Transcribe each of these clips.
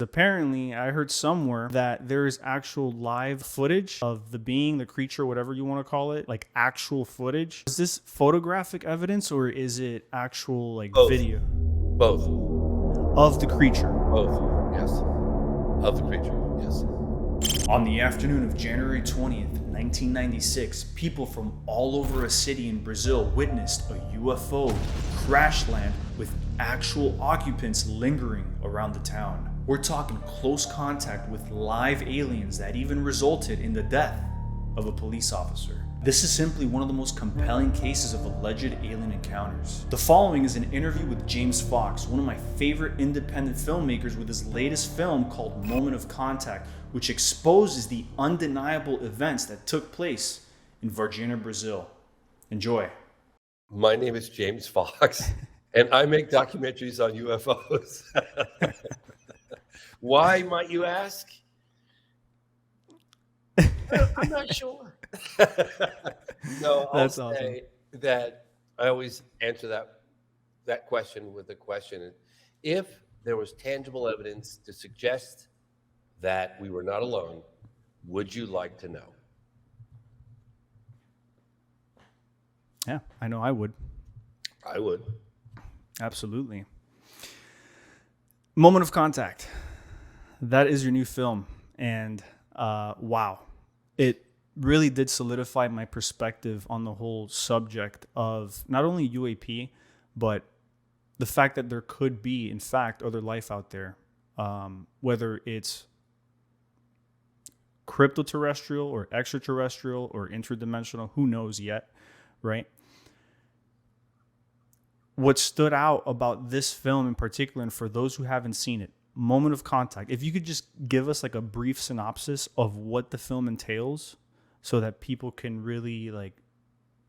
Apparently, I heard somewhere that there is actual live footage of the being, the creature, whatever you want to call it, like actual footage. Is this photographic evidence or is it actual like Both. video Both. of the creature? Both. Yes. Of the creature. Yes. On the afternoon of January 20th, 1996, people from all over a city in Brazil witnessed a UFO crash land with actual occupants lingering around the town. We're talking close contact with live aliens that even resulted in the death of a police officer. This is simply one of the most compelling cases of alleged alien encounters. The following is an interview with James Fox, one of my favorite independent filmmakers, with his latest film called Moment of Contact, which exposes the undeniable events that took place in Varginha, Brazil. Enjoy. My name is James Fox, and I make documentaries on UFOs. Why, might you ask? I'm not sure. No, I'll That's say awesome. that I always answer that question with a question. If there was tangible evidence to suggest that we were not alone, would you like to know? Yeah, I know I would. I would. Absolutely. Moment of Contact. That is your new film. And wow, it really did solidify my perspective on the whole subject of not only UAP, but the fact that there could be, in fact, other life out there, whether it's cryptoterrestrial or extraterrestrial or interdimensional, who knows yet, right? What stood out about this film in particular, and for those who haven't seen it, Moment of Contact, if you could just give us like a brief synopsis of what the film entails so that people can really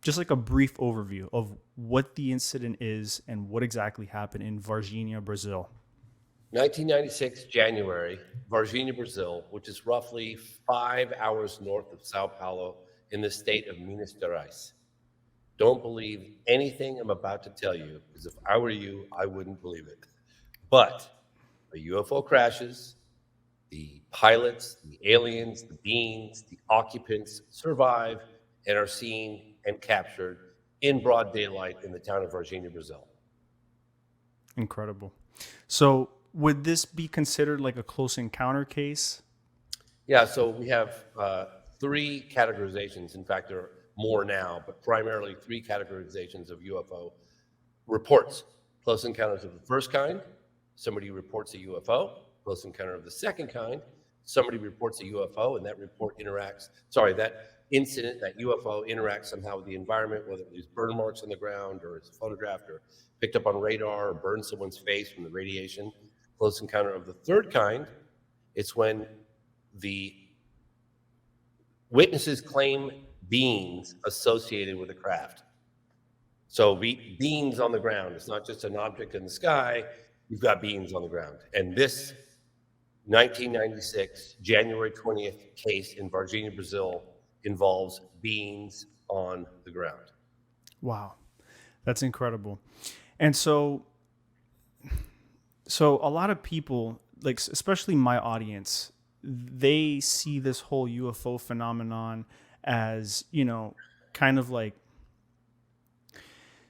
just like a brief overview of what the incident is and what exactly happened in Varginha, Brazil. 1996, January, Varginha, Brazil, which is roughly 5 hours north of Sao Paulo in the state of Minas Gerais. Don't believe anything I'm about to tell you, because if I were you, I wouldn't believe it. But a UFO crashes, the pilots, the aliens, the beings, the occupants survive and are seen and captured in broad daylight in the town of Varginha, Brazil. Incredible. So would this be considered like a close encounter case? Yeah, so we have 3 categorizations. In fact, there are more now, but primarily 3 categorizations of UFO reports. Close encounters of the first kind, somebody reports a UFO. Close encounter of the second kind, somebody reports a UFO, and that incident, that UFO interacts somehow with the environment, whether it leaves burn marks on the ground or is photographed or picked up on radar or burns someone's face from the radiation. Close encounter of the third kind, it's when the witnesses claim beings associated with the craft. So beings on the ground. It's not just an object in the sky. You've got beings on the ground. And this 1996, January 20th case in Varginha, Brazil involves beings on the ground. Wow. That's incredible. And so a lot of people, like especially my audience, they see this whole UFO phenomenon as, kind of like,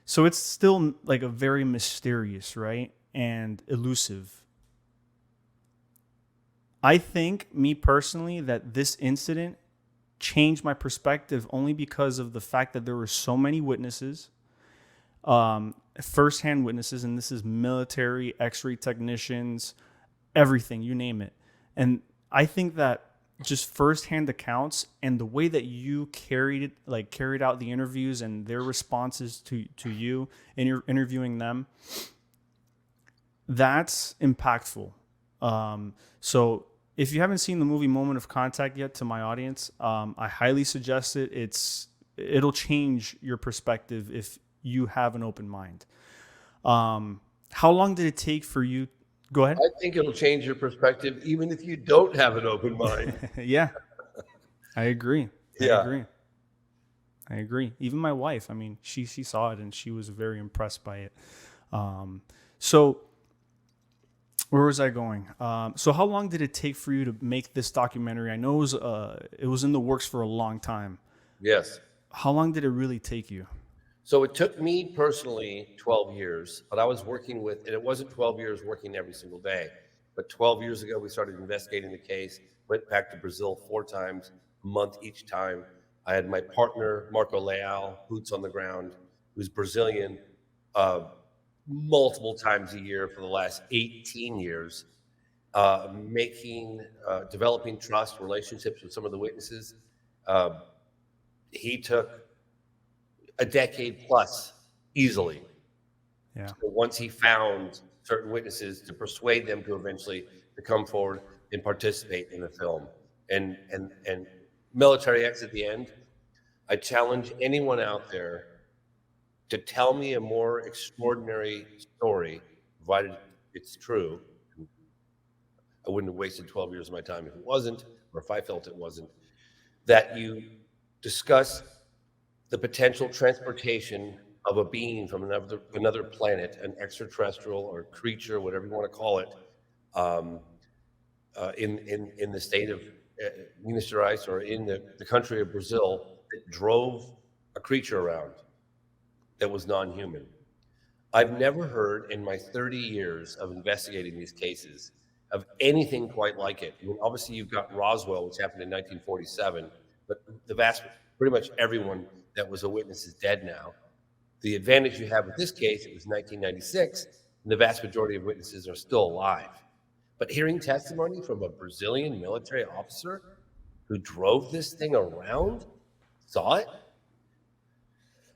so it's still like a very mysterious, right? And elusive. I think, me personally, that this incident changed my perspective only because of the fact that there were so many witnesses, firsthand witnesses, and this is military, x-ray technicians, everything, you name it. And I think that just firsthand accounts and the way that you carried out the interviews and their responses to you and you're interviewing them, that's impactful. So if you haven't seen the movie Moment of Contact yet, to my audience, I highly suggest it. It'll change your perspective if you have an open mind. How long did it take for you? Go ahead. I think it'll change your perspective even if you don't have an open mind. Yeah, I agree. Yeah. I agree. Even my wife, I mean, she saw it and she was very impressed by it. So Where was I going? So how long did it take for you to make this documentary? I know it was in the works for a long time. Yes. How long did it really take you? So it took me personally 12 years, but I was working with, and it wasn't 12 years working every single day, but 12 years ago, we started investigating the case, went back to Brazil 4 times, a month each time. I had my partner, Marco Leal, boots on the ground, who's Brazilian, uh, multiple times a year for the last 18 years, developing trust, relationships with some of the witnesses. Uh, he took a decade plus easily. Yeah. So once he found certain witnesses to persuade them to eventually to come forward and participate in the film. And Military X at the end, I challenge anyone out there to tell me a more extraordinary story, provided it's true. I wouldn't have wasted 12 years of my time if it wasn't, or if I felt it wasn't, that you discuss the potential transportation of a being from another planet, an extraterrestrial or creature, whatever you want to call it, um, in the state of Minas Gerais, or in the country of Brazil, that drove a creature around that was non-human. I've never heard in my 30 years of investigating these cases of anything quite like it. I mean, obviously, you've got Roswell, which happened in 1947, but pretty much everyone that was a witness is dead now. The advantage you have with this case, it was 1996, and the vast majority of witnesses are still alive. But hearing testimony from a Brazilian military officer who drove this thing around, saw it,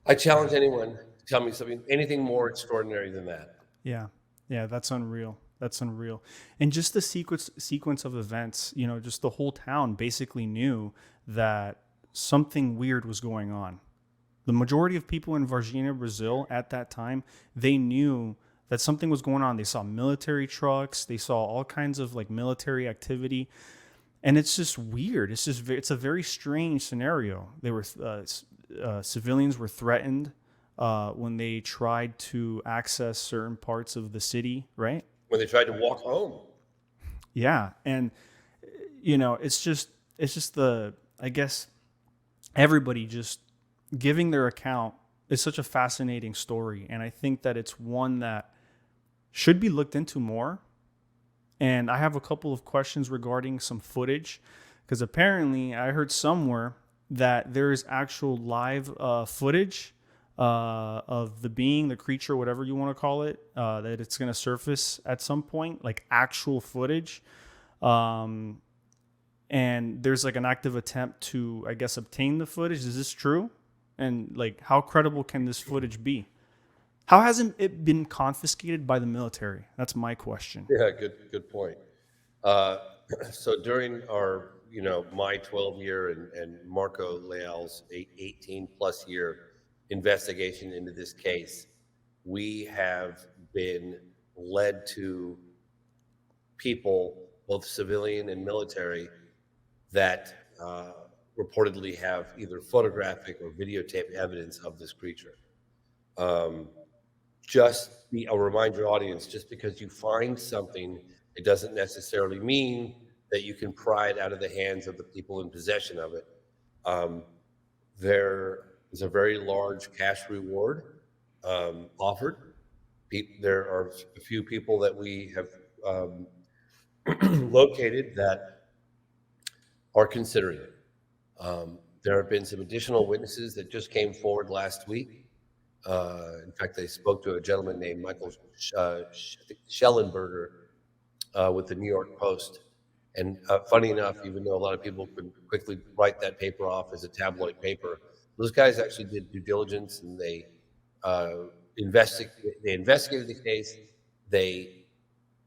I challenge anyone to tell me anything more extraordinary than that. Yeah. Yeah, that's unreal. That's unreal. And just the sequence of events, just the whole town basically knew that something weird was going on. The majority of people in Varginha, Brazil at that time, they knew that something was going on. They saw military trucks, they saw all kinds of like military activity. And it's just weird. It's a very strange scenario. They were civilians were threatened when they tried to access certain parts of the city, right? When they tried to walk home. Yeah, and it's just I guess everybody just giving their account is such a fascinating story, and I think that it's one that should be looked into more. And I have a couple of questions regarding some footage, because apparently I heard somewhere that there is actual live footage of the being, the creature, whatever you want to call it, that it's going to surface at some point, like actual footage. And there's like an active attempt to, I guess, obtain the footage. Is this true? And like, how credible can this footage be? How hasn't it been confiscated by the military? That's my question. Yeah, good point. So during my 12-year and Marco Leal's 18 plus year investigation into this case, we have been led to people, both civilian and military, that reportedly have either photographic or videotape evidence of this creature. I'll remind your audience, just because you find something, it doesn't necessarily mean that you can pry it out of the hands of the people in possession of it. There is a very large cash reward offered. There are a few people that we have located that are considering it. There have been some additional witnesses that just came forward last week. In fact, they spoke to a gentleman named Michael Schellenberger with the New York Post. And funny enough, even though a lot of people could quickly write that paper off as a tabloid paper, those guys actually did due diligence, and they investigated the case. They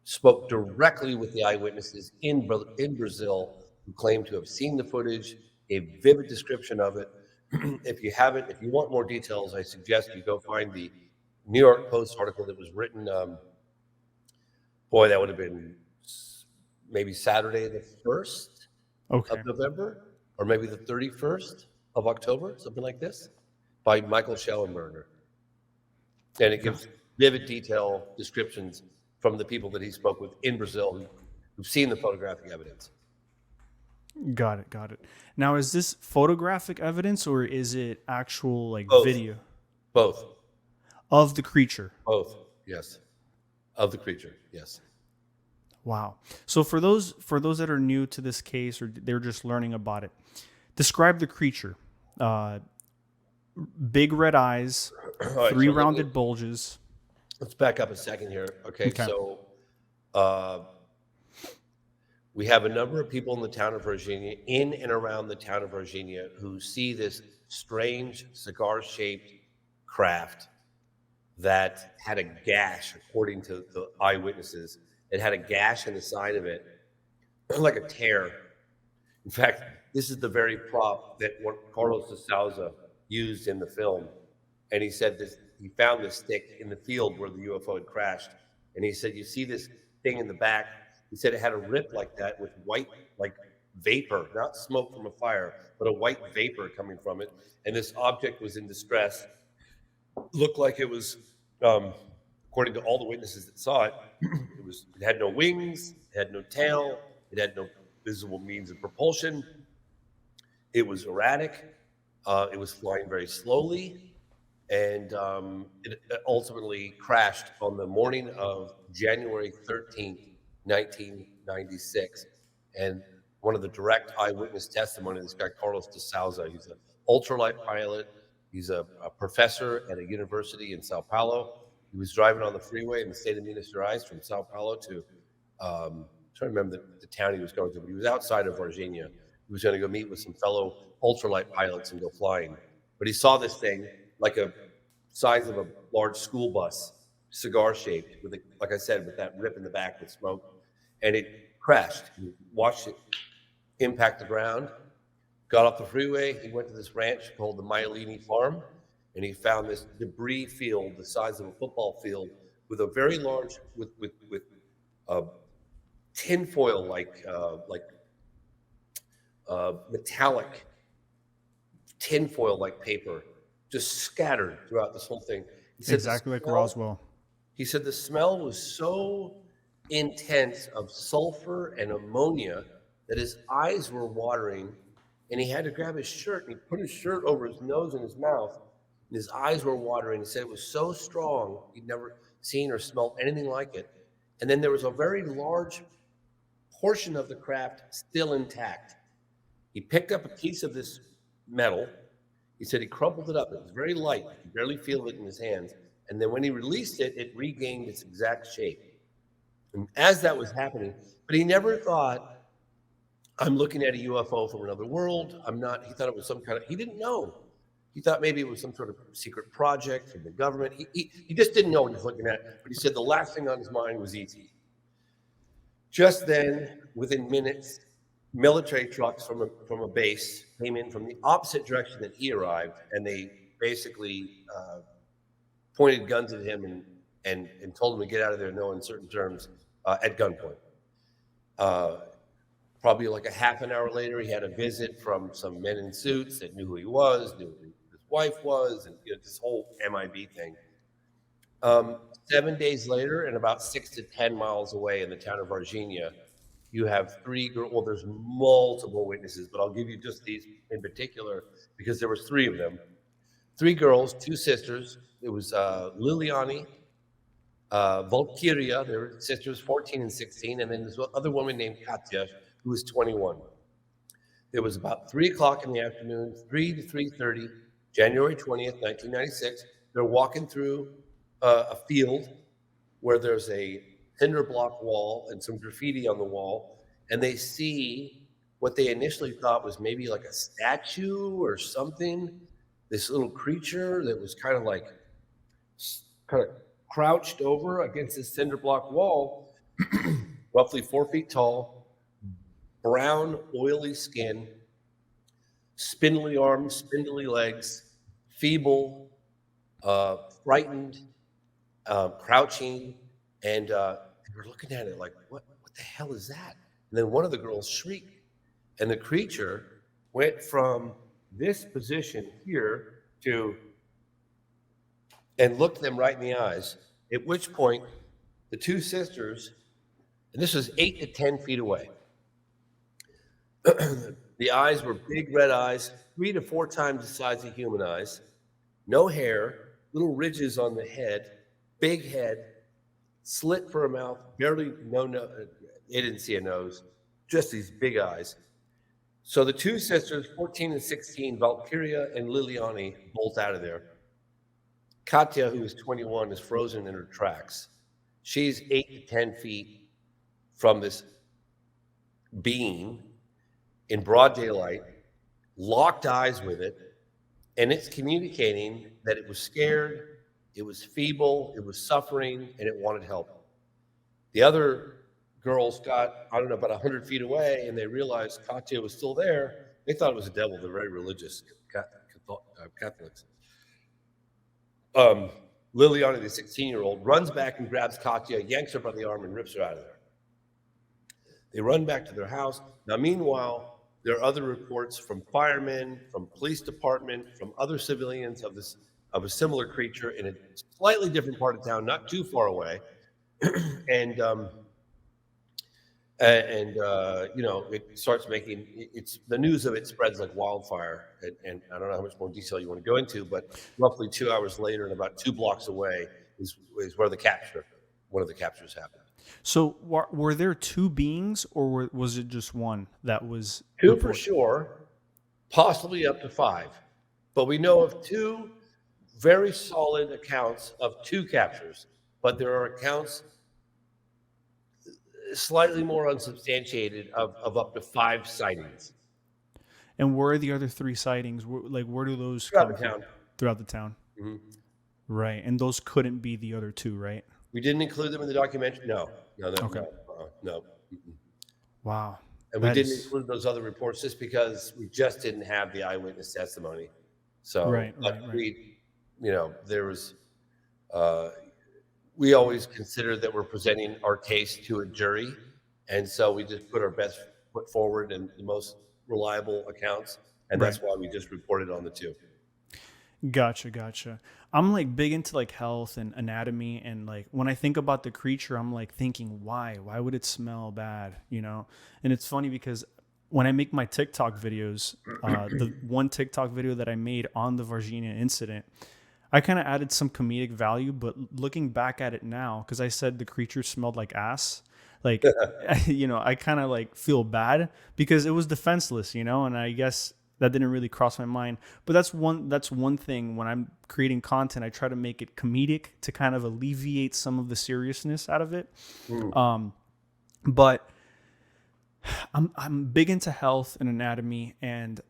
spoke directly with the eyewitnesses in Brazil who claimed to have seen the footage, a vivid description of it. If you want more details, I suggest you go find the New York Post article that was written. That would have been maybe Saturday the 1st of November, or maybe the 31st of October, something like this, by Michael Schellenberger. And it gives vivid detail descriptions from the people that he spoke with in Brazil who've seen the photographic evidence. Got it. Got it. Now, is this photographic evidence or is it actual like Both. video Both. of the creature? Both. Yes. Of the creature. Yes. Wow. So for those that are new to this case or they're just learning about it, describe the creature. Big red eyes, Right, three so rounded bulges. let's back up a second here. Okay. Okay. So we have a number of people in the town of Varginha, in and around the town of Varginha, who see this strange cigar-shaped craft that had a gash, according to the eyewitnesses. It had a gash in the side of it, like a tear. In fact, this is the very prop that Carlos de Souza used in the film. And he said this, he found this stick in the field where the UFO had crashed. And he said, you see this thing in the back? He said it had a rip like that with white, like vapor, not smoke from a fire, but a white vapor coming from it. And this object was in distress. Looked like it was, according to all the witnesses that saw it, it had no wings, it had no tail, it had no visible means of propulsion. It was erratic. It was flying very slowly, and it ultimately crashed on the morning of January 13th, 1996. And one of the direct eyewitness testimony, this guy Carlos de Souza, he's an ultralight pilot. He's a professor at a university in Sao Paulo. He was driving on the freeway in the state of Minas Gerais from Sao Paulo to, I'm trying to remember the town he was going to, but he was outside of Varginha. He was going to go meet with some fellow ultralight pilots and go flying. But he saw this thing like a size of a large school bus, cigar shaped, with, like I said, with that rip in the back with smoke. And it crashed. He watched it impact the ground, got off the freeway. He went to this ranch called the Myelini Farm, and he found this debris field the size of a football field with a very large, with tinfoil like metallic tinfoil like paper just scattered throughout this whole thing. He said Exactly like Roswell. He said the smell was so intense of sulfur and ammonia that his eyes were watering, and he had to grab his shirt, and he put his shirt over his nose and his mouth, and his eyes were watering. He said it was so strong he'd never seen or smelled anything like it. And then there was a very large portion of the craft still intact. He picked up a piece of this metal. He said he crumpled it up. It was very light. You could barely feel it in his hands. And then when he released it, it regained its exact shape. And as that was happening, but he never thought, I'm looking at a UFO from another world. I'm not, he thought it was some kind of, he didn't know. He thought maybe it was some sort of secret project from the government. He just didn't know what he was looking at. But he said the last thing on his mind was ET. Just then, within minutes, military trucks from a base came in from the opposite direction that he arrived, and they basically pointed guns at him and told him to get out of there in no uncertain terms at gunpoint. Probably like a half an hour later, he had a visit from some men in suits that knew who he was, knew who his wife was, and this whole MIB thing. 7 days later, and about 6 to 10 miles away in the town of Varginha, you have three girls. Well, there's multiple witnesses, but I'll give you just these in particular because there was three of them. Three girls, two sisters. It was Liliani, Valkyria, they were sisters, 14 and 16, and then this other woman named Katya, who was 21. It was about 3 o'clock in the afternoon, 3 to 3:30, January 20th, 1996. They're walking through a field where there's a cinder block wall and some graffiti on the wall, and they see what they initially thought was maybe like a statue or something, this little creature that was kind of crouched over against this cinder block wall, roughly 4 feet tall, brown, oily skin, spindly arms, spindly legs, feeble, frightened, crouching, and they were looking at it like, what the hell is that? And then one of the girls shrieked, and the creature went from this position here to, and looked them right in the eyes, at which point The two sisters, and this was 8 to 10 feet away. The eyes were big red eyes, 3 to 4 times the size of human eyes, no hair, little ridges on the head, big head, slit for a mouth, barely they didn't see a nose, just these big eyes. So the two sisters, 14 and 16, Valkyria and Liliani, bolt out of there. Katya, who is 21, is frozen in her tracks. She's 8 to 10 feet from this being in broad daylight, locked eyes with it, and it's communicating that it was scared, it was feeble, it was suffering, and it wanted help. The other girls got, I don't know, about 100 feet away, and they realized Katya was still there. They thought it was a devil. They're very religious Catholics. Liliana, the 16-year-old, runs back and grabs Katya, yanks her by the arm, and rips her out of there. They run back to their house. Now, meanwhile, there are other reports from firemen, from police department, from other civilians of a similar creature in a slightly different part of town, not too far away. and it starts making it's the news of it spreads like wildfire. And I don't know how much more detail you want to go into, but roughly 2 hours later, and about 2 blocks away, is where one of the captures happened. So were there two beings, or was it just one that was two reported? For sure, possibly up to 5, but we know of 2 very solid accounts of 2 captures, but there are accounts slightly more unsubstantiated of up to 5 sightings. And where are the other 3 sightings? Where do those throughout come the town? Throughout the town. Mm-hmm. Right, and those couldn't be the other 2, right? We didn't include them in the documentary. No. Okay. No. Wow. And we didn't include those other reports just because we just didn't have the eyewitness testimony. So, right. There was. We always consider that we're presenting our case to a jury, and so we just put our best foot forward and the most reliable accounts, and that's why we just reported on the 2. Gotcha. I'm big into health and anatomy, and when I think about the creature, I'm thinking, why would it smell bad, And it's funny because when I make my TikTok videos, the one TikTok video that I made on the Varginha incident, I kind of added some comedic value, but looking back at it now, because I said the creature smelled like ass, I kind of feel bad because it was defenseless, and I guess that didn't really cross my mind. But that's one thing when I'm creating content, I try to make it comedic to kind of alleviate some of the seriousness out of it. But I'm big into health and anatomy, and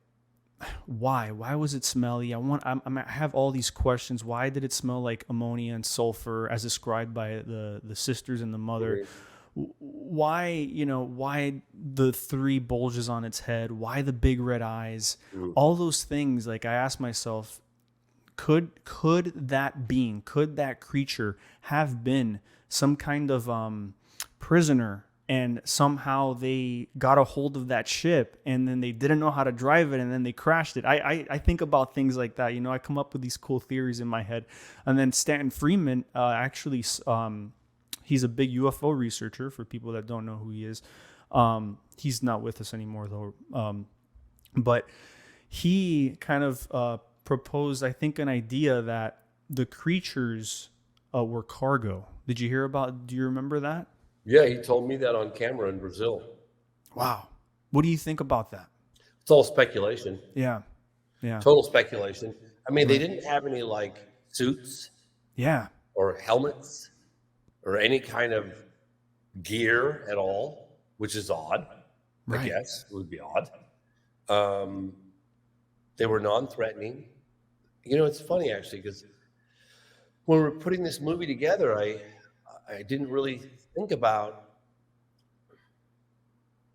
why was it smelly? I have all these questions. Why did it smell like ammonia and sulfur as described by the sisters and the mother? Why the 3 bulges on its head? Why the big red eyes? All those things, I asked myself, could that creature have been some kind of prisoner, and somehow they got a hold of that ship, and then they didn't know how to drive it, and then they crashed it? I think about things like that. I come up with these cool theories in my head. And then Stanton Friedman, actually, he's a big UFO researcher, for people that don't know who he is. He's not with us anymore, though. But he kind of proposed, I think, an idea that the creatures were cargo. Do you remember that? Yeah, he told me that on camera in Brazil. Wow. What do you think about that? It's all speculation. Yeah. Total speculation. I mean, they didn't have any suits. Yeah. Or helmets or any kind of gear at all, which is odd. Right. I guess it would be odd. They were non-threatening. It's funny, actually, because when we were putting this movie together, I didn't really think about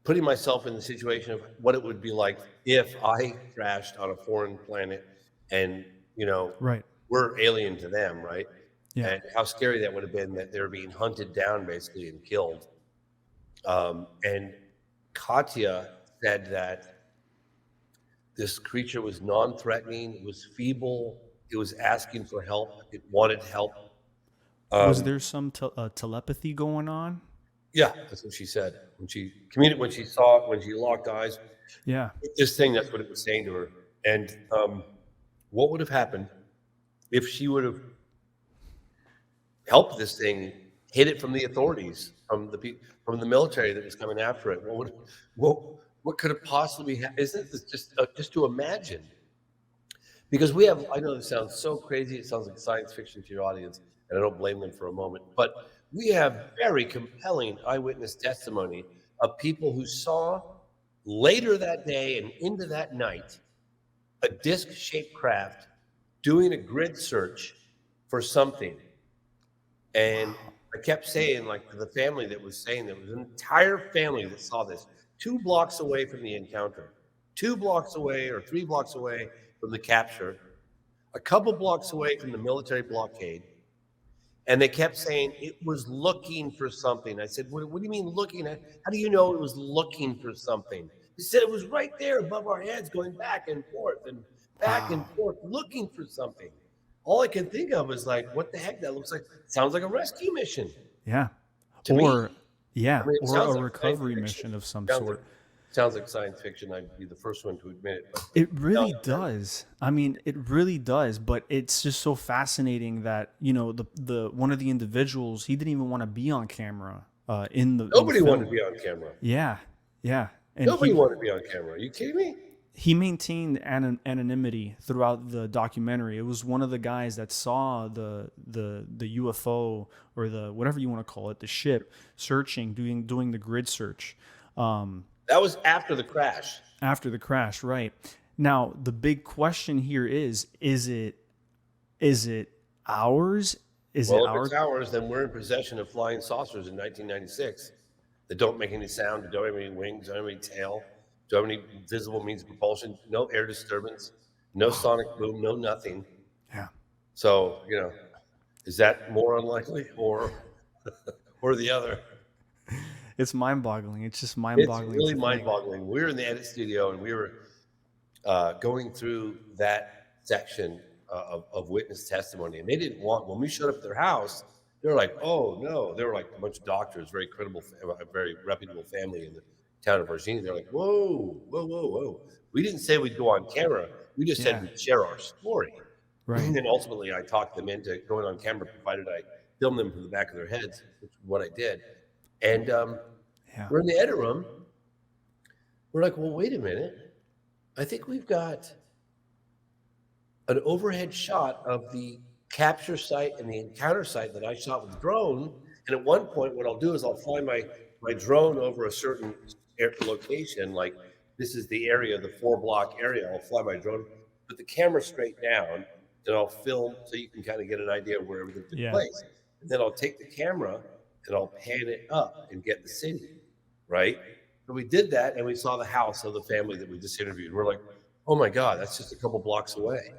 putting myself in the situation of what it would be like if I crashed on a foreign planet and, we're alien to them, right? Yeah. And how scary that would have been, that they're being hunted down basically and killed. And Katya said that this creature was non-threatening, it was feeble, it was asking for help, it wanted help. Was there some telepathy going on? Yeah, that's what she said when she locked eyes Yeah. with this thing. That's what it was saying to her. And what would have happened if she would have helped this thing hid it from the authorities, from the military that was coming after it? What could have possibly happened? Isn't this just to imagine? Because I know this sounds so crazy, it sounds like science fiction to your audience, and I don't blame them for a moment, but we have very compelling eyewitness testimony of people who saw later that day and into that night a disc-shaped craft doing a grid search for something. And I kept saying, like, to the family that was saying, there was an entire family that saw this 2 blocks away from the encounter, 2 blocks away or 3 blocks away from the capture, a couple blocks away from the military blockade. And they kept saying it was looking for something. I said, what do you mean looking at? How do you know it was looking for something? He said it was right there above our heads, going back and forth and back and forth, looking for something. All I can think of is like, what the heck? That looks like, sounds like a rescue mission. Yeah. To me. Or I mean, or a like recovery mission of some sort. Sounds like science fiction. I'd be the first one to admit it. But It really does. I mean, it really does. But it's just so fascinating that, you know, the one of the individuals, he didn't even want to be on camera. Nobody wanted to be on camera. Yeah, yeah. And Nobody wanted to be on camera. Are you kidding me? he maintained anonymity throughout the documentary. It was one of the guys that saw the UFO, or the whatever you want to call it, the ship searching, doing the grid search. That was after the crash. After the crash, right. Now, the big question here is it ours? If it's ours, then we're in possession of flying saucers in 1996 that don't make any sound, that don't have any wings, don't have any tail, don't have any visible means of propulsion, no air disturbance, no sonic boom, no nothing. Yeah. So, is that more unlikely or the other? It's mind-boggling. It's just mind-boggling. It's really mind-boggling. We were in the edit studio and we were going through that section of witness testimony, and they didn't want, when we showed up at their house, they were like, oh no, they were like a bunch of doctors, very reputable family in the town of Varginha. They're like, whoa. We didn't say we'd go on camera. We just said we'd share our story. Right. And then ultimately I talked them into going on camera, provided I filmed them from the back of their heads, which is what I did. And we're in the edit room. We're like, well, wait a minute. I think we've got an overhead shot of the capture site and the encounter site that I shot with the drone. And at one point, what I'll do is I'll fly my drone over a certain location, like this is the area, the 4-block area. I'll fly my drone, put the camera straight down, and I'll film so you can kind of get an idea of where everything took place. And then I'll take the camera and I'll pan it up and get the city, right? So we did that, and we saw the house of the family that we just interviewed. We're like, oh my God, that's just a couple blocks away.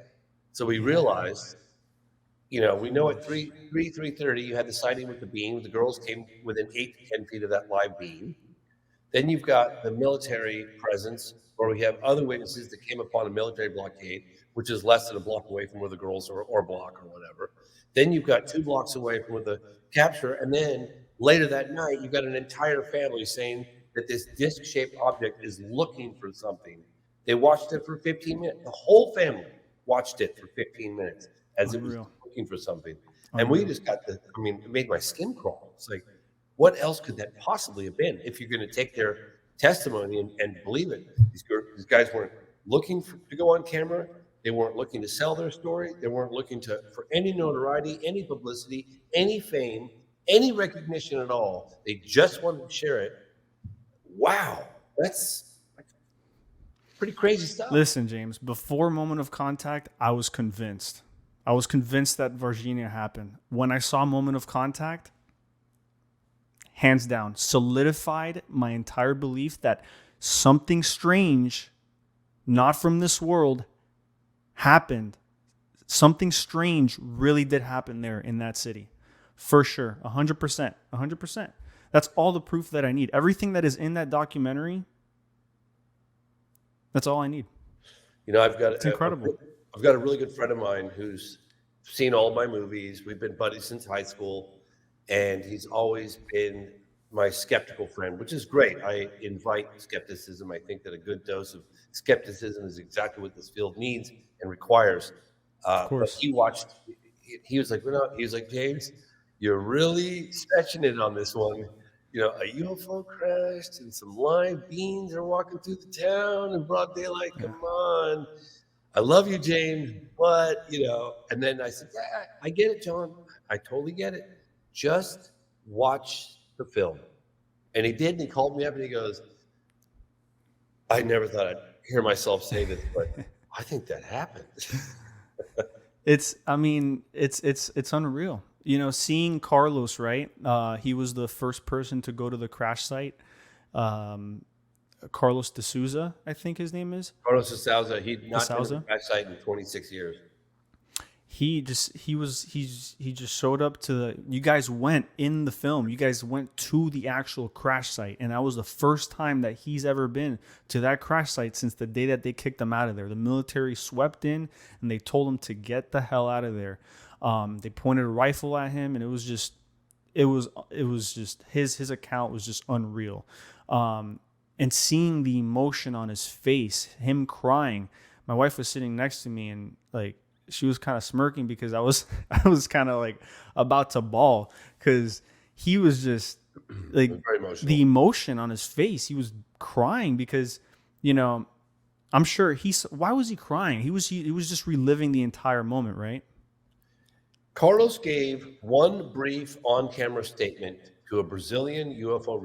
So we realized, we know at 3:30 you had the sighting with the beam. The girls came within 8 to 10 feet of that live beam. Then you've got the military presence, or we have other witnesses that came upon a military blockade, which is less than a block away from where the girls are, or block or whatever. Then you've got 2 blocks away from where the capture. And then later that night, you've got an entire family saying that this disc-shaped object is looking for something. They watched it for 15 minutes. The whole family watched it for 15 minutes as it was looking for something. And we just got it made my skin crawl. It's like, what else could that possibly have been if you're going to take their testimony and believe it? These guys weren't looking to go on camera. They weren't looking to sell their story. They weren't looking for any notoriety, any publicity, any fame, any recognition at all. They just wanted to share it. Wow, that's pretty crazy stuff. Listen, James, before Moment of Contact, I was convinced. I was convinced that Varginha happened. When I saw Moment of Contact, hands down, solidified my entire belief that something strange, not from this world, happened. Something strange really did happen there in that city. For sure. 100%. 100%. That's all the proof that I need. Everything that is in that documentary, that's all I need. It's incredible. I've got a really good friend of mine who's seen all my movies. We've been buddies since high school, and he's always been my skeptical friend, which is great. I invite skepticism. I think that a good dose of skepticism is exactly what this field needs and requires. Of But course. he watched. He was like, he was like, James, you're really stretching it on this one. A UFO crashed and some live beings are walking through the town in broad daylight. Yeah. Come on. I love you, James, but, and then I said, yeah, I get it, John. I totally get it. Just watch the film. And he did, and he called me up and he goes, I never thought I'd hear myself say this, but I think that happened. It's unreal. Seeing Carlos, right? He was the first person to go to the crash site. Carlos de Souza, I think his name is. Carlos de Souza, he'd not been to Souza? the crash site in 26 years. He just showed up to you guys went in the film. You guys went to the actual crash site, and that was the first time that he's ever been to that crash site since the day that they kicked him out of there. The military swept in and they told him to get the hell out of there. They pointed a rifle at him, and it was just his account was just unreal. And seeing the emotion on his face, him crying. My wife was sitting next to me, and like, she was kind of smirking because I was kind of like about to bawl because he was just like the emotion on his face. He was crying because, I'm sure why was he crying? He was just reliving the entire moment, right? Carlos gave one brief on-camera statement to a Brazilian UFO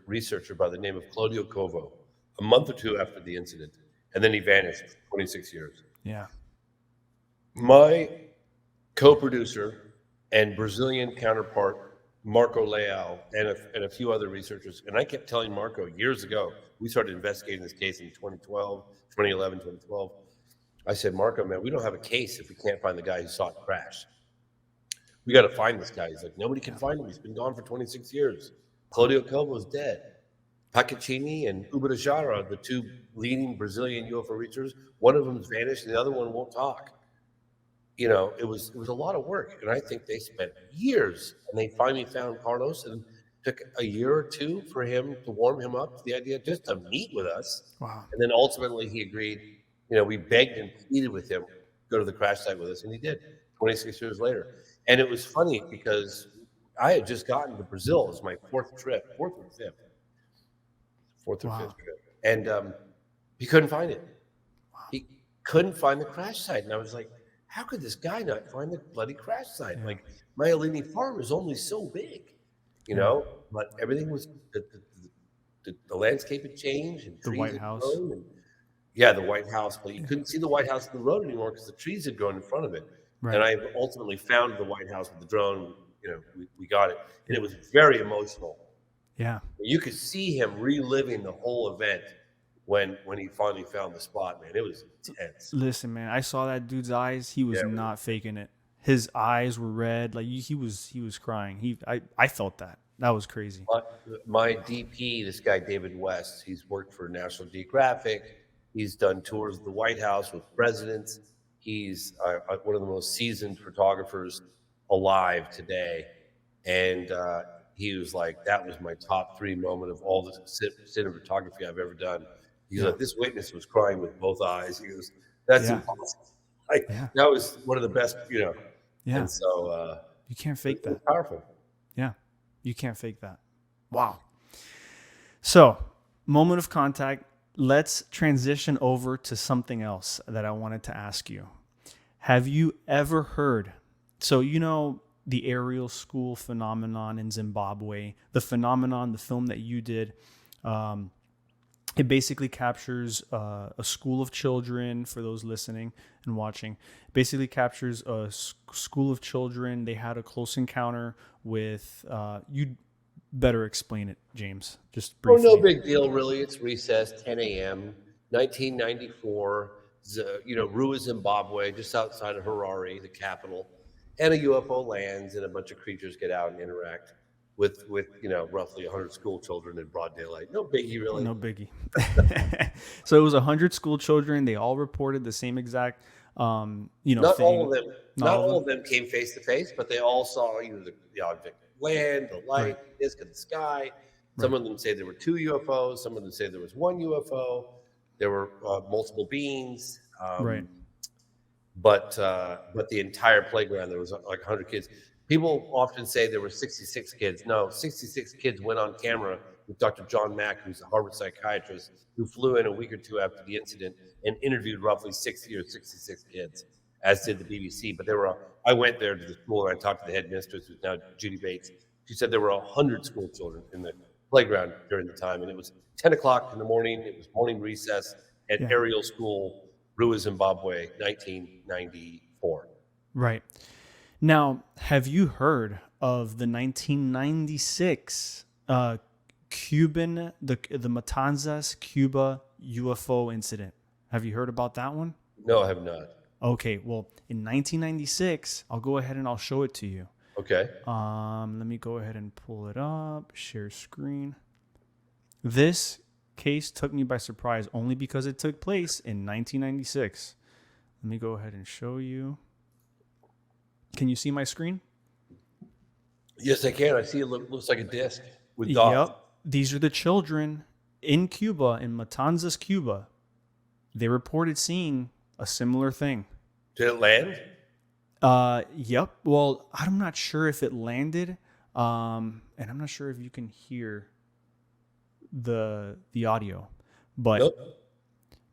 researcher by the name of Claudio Covo a month or two after the incident, and then he vanished for 26 years. Yeah. My co-producer and Brazilian counterpart, Marco Leal, and a few other researchers, and I kept telling Marco years ago, we started investigating this case in 2011, 2012. I said, Marco, man, we don't have a case if we can't find the guy who saw it crash. We got to find this guy. He's like, nobody can find him. He's been gone for 26 years. Claudio Covo's dead. Pacaccini and Ubirajara, the two leading Brazilian UFO researchers, one of them's vanished and the other one won't talk. It was a lot of work, and I think they spent years, and they finally found Carlos, and took a year or two for him to warm him up to the idea just to meet with us. Wow. And then ultimately he agreed. We begged and pleaded with him, go to the crash site with us, and he did 26 years later. And it was funny because I had just gotten to Brazil. It was my fourth or fifth trip. And he couldn't find it. Wow. He couldn't find the crash site. And I was like, how could this guy not find the bloody crash site? Yeah. Like, my Alini farm is only so big, but everything was, the landscape had changed. And the White House. The White House. But you couldn't see the White House in the road anymore because the trees had grown in front of it. Right. And I ultimately found the White House with the drone. We got it. And it was very emotional. Yeah. You could see him reliving the whole event when he finally found the spot, man. It was intense. Listen, man, I saw that dude's eyes. He was not faking it. His eyes were red. Like, he was crying. I felt that. That was crazy. My DP, this guy, David West, he's worked for National Geographic. He's done tours of the White House with presidents. He's one of the most seasoned photographers alive today. And he was like, that was my top 3 moment of all the cinematography I've ever done. He's like, this witness was crying with both eyes. He goes, that's impossible. That was one of the best, Yeah. And so you can't fake that. Powerful. Yeah. You can't fake that. Wow. So, moment of contact. Let's transition over to something else that I wanted to ask you. Have you ever heard, the aerial school phenomenon in Zimbabwe, the film that you did, it basically captures a school of children, for those listening and watching, basically captures a school of children. They had a close encounter with, you better explain it, James, just briefly. No big deal, really. It's recess, 10 a.m., 1994, Rua, Zimbabwe, just outside of Harare, the capital, and a UFO lands, and a bunch of creatures get out and interact with roughly 100 school children in broad daylight. No biggie, really. No biggie. So it was 100 school children. They all reported the same exact Not all of them. Not Not all of all them. of them came face to face, but they all saw either the object land, the light, Right. the disk in the sky. Some Right. of them say there were two UFOs. Some of them say there was one UFO. There were multiple beings. Right. But the entire playground, there was like 100 kids. People often say there were 66 kids. No, 66 kids went on camera with Dr. John Mack, who's a Harvard psychiatrist, who flew in a week or two after the incident and interviewed roughly 60 or 66 kids, as did the BBC. But I went there to the school and I talked to the headmistress, who's now Judy Bates. She said there were 100 school children in the playground during the time, and it was 10 o'clock in the morning. It was morning recess at Yeah. Ariel School, Rua, Zimbabwe, 1994. Right. Now, have you heard of the 1996 Cuban, the Matanzas, Cuba UFO incident? Have you heard about that one? No, I have not. Okay, well, in 1996, I'll go ahead and I'll show it to you. Okay. Let me go ahead and pull it up, share screen. This case took me by surprise only because it took place in 1996. Let me go ahead and show you. Can you see my screen? Yes, I can. I see it looks like a disc with dots. Yep. These are the children in Cuba, in Matanzas, Cuba. They reported seeing a similar thing. Did it land? Yep. Well, I'm not sure if it landed, and I'm not sure if you can hear the audio, but Nope.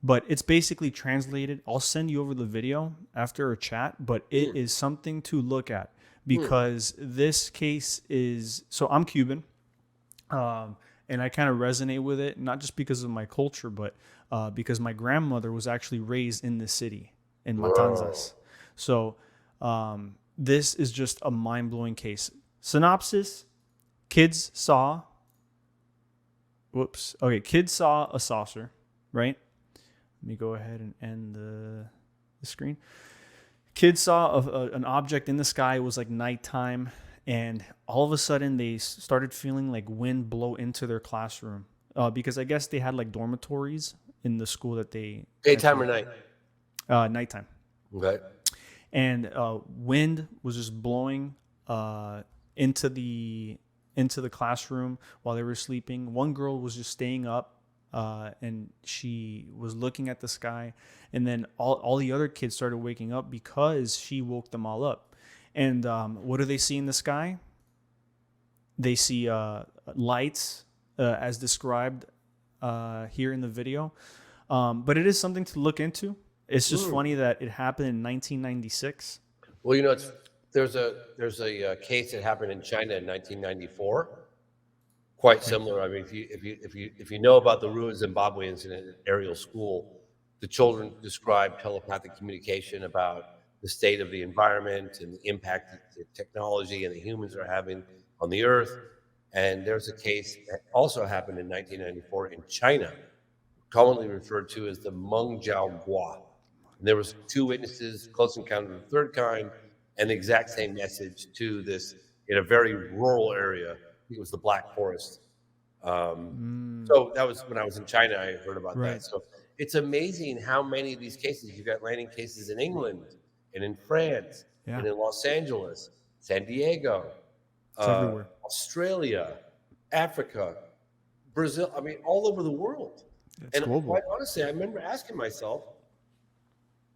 but it's basically translated. I'll send you over the video after a chat, but it is something to look at because this case is, so I'm Cuban, and I kind of resonate with it, not just because of my culture, but because my grandmother was actually raised in the city in Matanzas. So this is just a mind-blowing case. Synopsis: kids saw a saucer, right? Let me go ahead and end the screen. Kids saw an object in the sky. It was like nighttime, and all of a sudden they started feeling like wind blow into their classroom because I guess they had like dormitories in the school that they... Daytime or night? Nighttime. Okay. And wind was just blowing into the classroom while they were sleeping. One girl was just staying up and she was looking at the sky, and then all the other kids started waking up because she woke them all up. And what do they see in the sky? They see lights as described here in the video, but it is something to look into. It's just funny that it happened in 1996. Well, you know, there's a case that happened in China in 1994. Quite similar. I mean, if you know about the Rua, Zimbabwe incident at Ariel School, the children described telepathic communication about the state of the environment and the impact that technology and the humans are having on the earth. And there's a case that also happened in 1994 in China, commonly referred to as the Mengjiao Gua. And there was two witnesses, close encounter of the third kind, and the exact same message to this in a very rural area. I think it was the Black Forest. So that was when I was in China, I heard about that. So it's amazing how many of these cases, you've got landing cases in England and in France and in Los Angeles, San Diego, Everywhere. Australia, Africa, Brazil, I mean, all over the world. It's global. Quite honestly, I remember asking myself,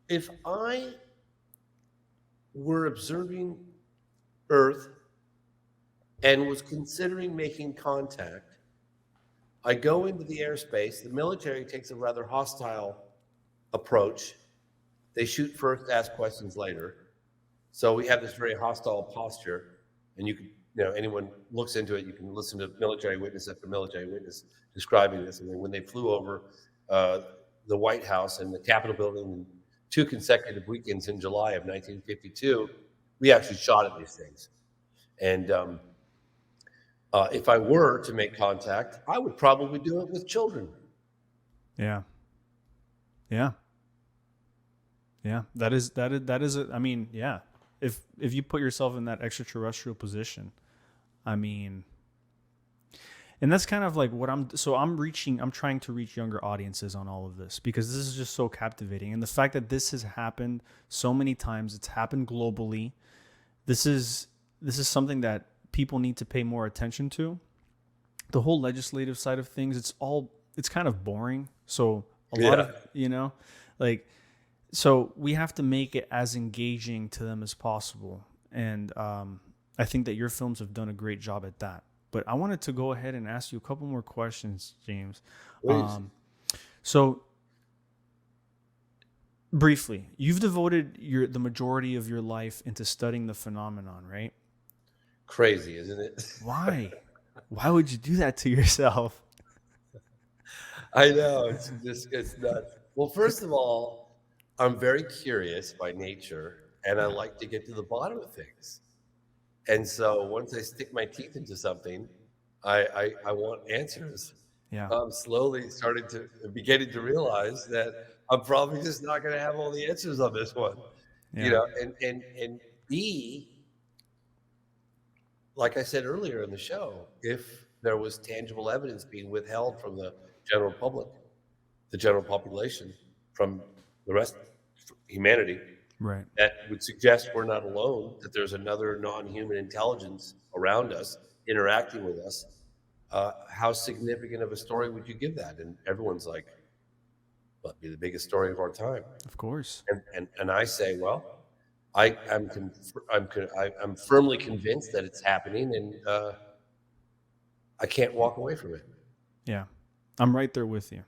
if I were observing Earth and was considering making contact, I go into the airspace. The military takes a rather hostile approach. They shoot first, ask questions later. So we have this very hostile posture, and you can, anyone looks into it, you can listen to military witness after military witness describing this. I mean, when they flew over the White House and the Capitol building in 2 consecutive weekends in July of 1952, we actually shot at these things. And if I were to make contact, I would probably do it with children. Yeah. That is. I mean, yeah. If you put yourself in that extraterrestrial position, I mean, And that's kind of like what I'm trying to reach younger audiences on all of this, because this is just so captivating. And the fact that this has happened so many times, it's happened globally. This is something that people need to pay more attention to. The whole legislative side of things, it's kind of boring. So a lot Yeah. of, like, so we have to make it as engaging to them as possible. And I think that your films have done a great job at that. But I wanted to go ahead and ask you a couple more questions, James. Please. So briefly, you've devoted the majority of your life into studying the phenomenon, right? Crazy, isn't it? Why? Why would you do that to yourself? I know, it's nuts. Well, first of all, I'm very curious by nature, and I like to get to the bottom of things. And so once I stick my teeth into something, I want answers. Yeah. I'm slowly beginning to realize that I'm probably just not going to have all the answers on this one, Yeah. and B, like I said earlier in the show, if there was tangible evidence being withheld from the general public, the general population, from the rest of humanity, Right. that would suggest we're not alone, that there's another non-human intelligence around us interacting with us, how significant of a story would you give that? And everyone's like, well, it'd be the biggest story of our time. Of course. And I say, well, I'm firmly convinced that it's happening, and I can't walk away from it. Yeah. I'm right there with you.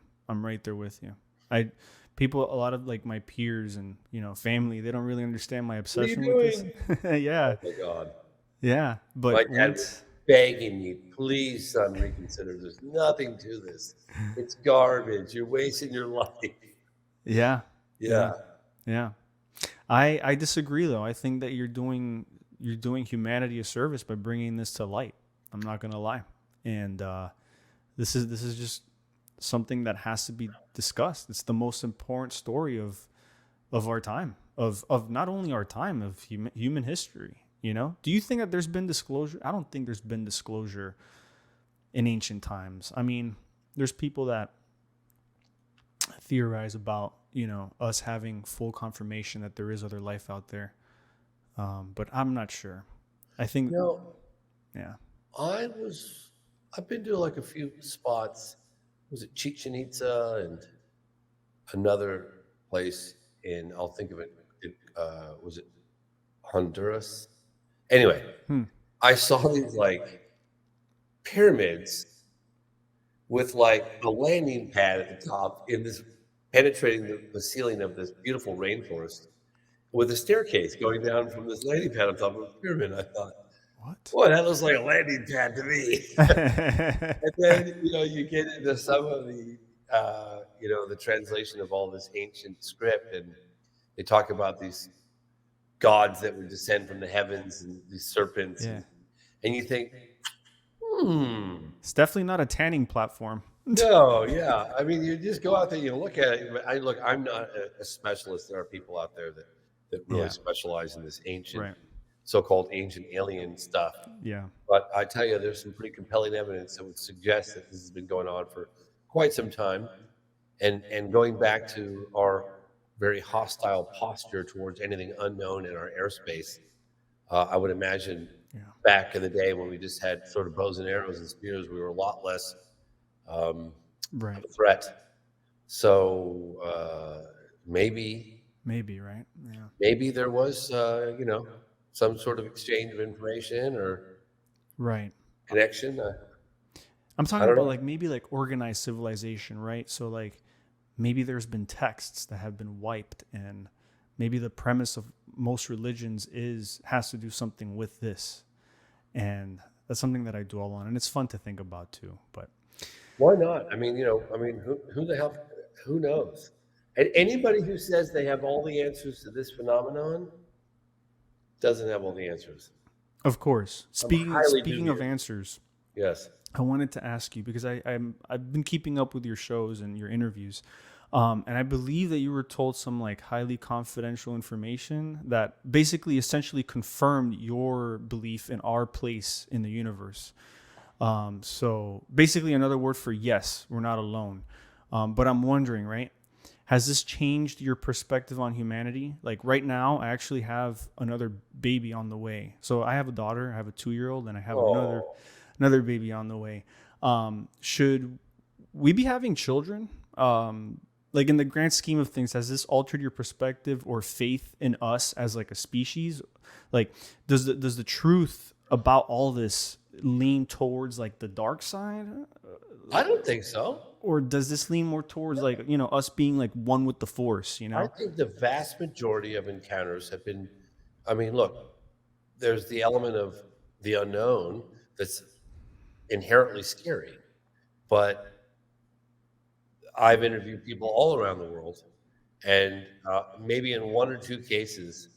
A lot of like my peers and family, they don't really understand my obsession with this. Yeah. Oh my God. Yeah. But My dad was begging me, please, son, reconsider. There's nothing to this. It's garbage. You're wasting your life. Yeah. Yeah. Yeah. I disagree though. I think that you're doing humanity a service by bringing this to light. I'm not going to lie. And this is just something that has to be discussed. It's the most important story of our time, of not only our time, of human history. Do you think that there's been disclosure? I don't think there's been disclosure in ancient times. I mean, there's people that theorize about us having full confirmation that there is other life out there, but I'm not sure. I think yeah. I've been to like a few spots. Was it Chichen Itza and another place I'll think of it, was it Honduras? Anyway, I saw these like pyramids with like a landing pad at the top penetrating the ceiling of this beautiful rainforest with a staircase going down from this landing pad on top of the pyramid. I thought, What? boy, that looks like a landing pad to me. And then, you get into some of the, the translation of all this ancient script, and they talk about these gods that would descend from the heavens and these serpents. Yeah. And you think, It's definitely not a tanning platform. no, yeah. I mean, you just go out there, you look at it. I'm not a specialist. There are people out there that really specialize in this ancient, so-called ancient alien stuff. Yeah. But I tell you, there's some pretty compelling evidence that would suggest that this has been going on for quite some time. And going back to our very hostile posture towards anything unknown in our airspace, I would imagine back in the day when we just had sort of bows and arrows and spears, we were a lot less of a threat. So maybe, right? Yeah. maybe there was, some sort of exchange of information or connection. I'm talking about like maybe like organized civilization, right? So like maybe there's been texts that have been wiped, and maybe the premise of most religions has to do something with this, and that's something that I dwell on, and it's fun to think about too. But why not? I mean, who the hell, who knows? And anybody who says they have all the answers to this phenomenon doesn't have all the answers. Of course. Speaking of answers, yes, I wanted to ask you, because I've been keeping up with your shows and your interviews, and I believe that you were told some like highly confidential information that basically essentially confirmed your belief in our place in the universe. So basically, another word for yes, we're not alone. But I'm wondering, right? Has this changed your perspective on humanity? Like right now, I actually have another baby on the way. So I have a daughter, I have a 2-year-old, and I have Oh, another baby on the way. Should we be having children? Like in the grand scheme of things, has this altered your perspective or faith in us as like a species? Like, does the truth about all this lean towards like the dark side, I don't think so. or does this lean more towards like us being like one with the force? I think the vast majority of encounters have been, I mean, look, there's the element of the unknown that's inherently scary, but I've interviewed people all around the world, and maybe in one or two cases,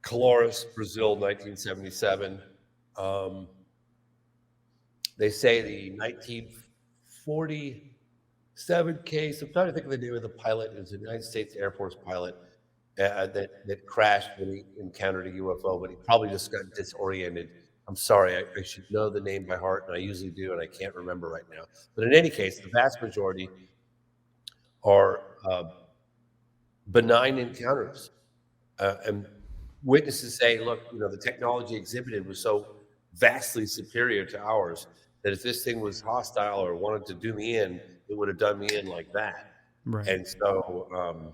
Colores, Brazil, 1977. Um, they say the 1947 case. I'm trying to think of the name of the pilot. It was a United States Air Force pilot that crashed when he encountered a UFO, but he probably just got disoriented. I'm sorry, I should know the name by heart, and I usually do, and I can't remember right now. But in any case, the vast majority are benign encounters. And witnesses say, look, the technology exhibited was so vastly superior to ours that if this thing was hostile or wanted to do me in, it would have done me in like that. Right. And so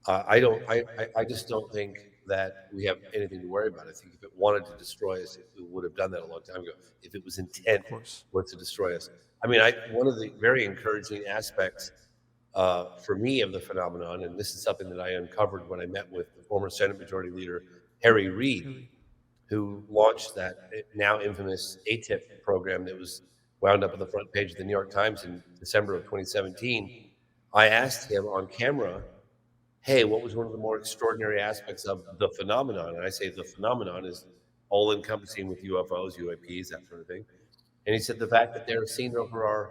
I don't, I just don't think that we have anything to worry about. I think if it wanted to destroy us, it would have done that a long time ago. If it was intent Of course. was to destroy us. I mean, one of the very encouraging aspects for me of the phenomenon, and this is something that I uncovered when I met with the former Senate Majority Leader Harry Reid, who launched that now infamous ATIP program that was wound up on the front page of the New York Times in December of 2017. I asked him on camera, hey, what was one of the more extraordinary aspects of the phenomenon? And I say the phenomenon is all encompassing with UFOs, UAPs, that sort of thing. And he said the fact that they're seen over our